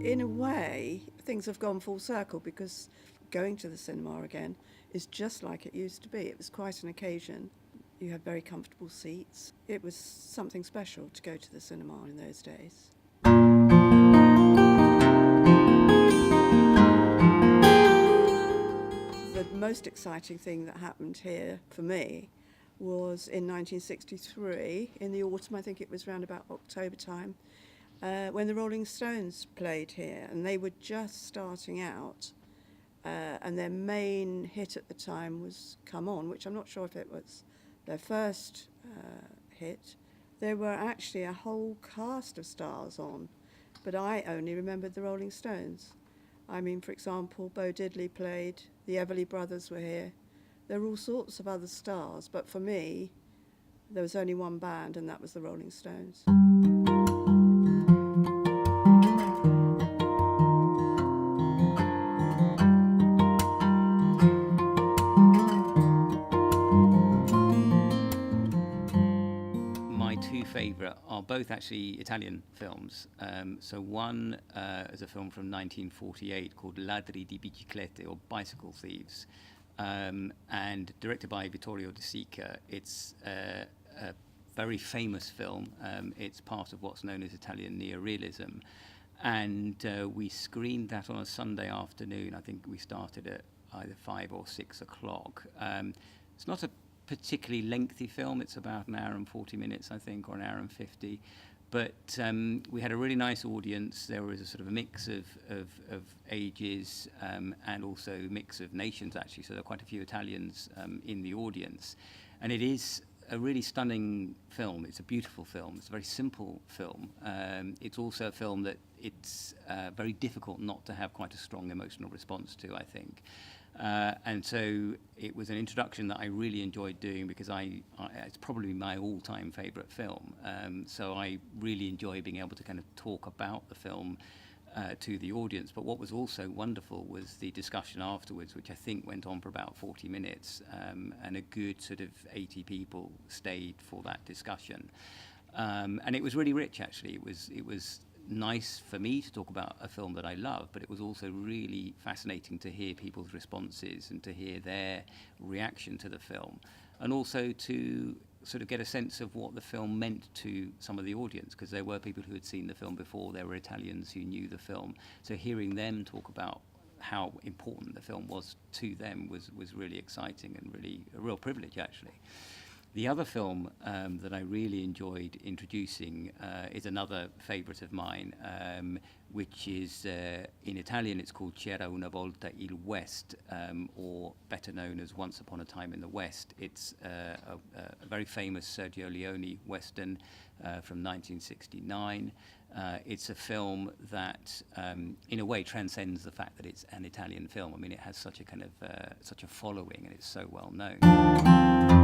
in a way, things have gone full circle because going to the cinema again is just like it used to be. It was quite an occasion. You had very comfortable seats. It was something special to go to the cinema in those days. The most exciting thing that happened here for me was in 1963, in the autumn. I think it was around about October time, when the Rolling Stones played here, and they were just starting out, and their main hit at the time was Come On, which I'm not sure if it was their first hit. There were actually a whole cast of stars on, but I only remembered the Rolling Stones. I mean, for example, Bo Diddley played, the Everly Brothers were here. There were all sorts of other stars, but for me, there was only one band, and that was the Rolling Stones. My two favourite are both actually Italian films. So one is a film from 1948 called Ladri di Biciclette, or Bicycle Thieves, and directed by Vittorio De Sica. It's a very famous film. It's part of what's known as Italian neorealism. And we screened that on a Sunday afternoon. I think we started at either 5 or 6 o'clock. It's not a particularly lengthy film. It's about an hour and 40 minutes, I think, or an hour and 50. But we had a really nice audience. There was a sort of a mix of ages and also a mix of nations, actually. So there are quite a few Italians in the audience. And it is a really stunning film. It's a beautiful film. It's a very simple film. It's also a film that it's very difficult not to have quite a strong emotional response to, I think. And so it was an introduction that I really enjoyed doing because it's probably my all-time favourite film. So I really enjoy being able to kind of talk about the film to the audience. But what was also wonderful was the discussion afterwards, which I think went on for about 40 minutes, and a good sort of 80 people stayed for that discussion. And it was really rich, actually. It was nice for me to talk about a film that I love, but it was also really fascinating to hear people's responses and to hear their reaction to the film, and also to sort of get a sense of what the film meant to some of the audience, because there were people who had seen the film before, there were Italians who knew the film, so hearing them talk about how important the film was to them was really exciting and really a real privilege, actually. The other film that I really enjoyed introducing is another favourite of mine, which is, in Italian, it's called C'era una volta il West, or better known as Once Upon a Time in the West. It's a very famous Sergio Leone Western from 1969. It's a film that, in a way, transcends the fact that it's an Italian film. I mean, it has such a kind of such a following, and it's so well known.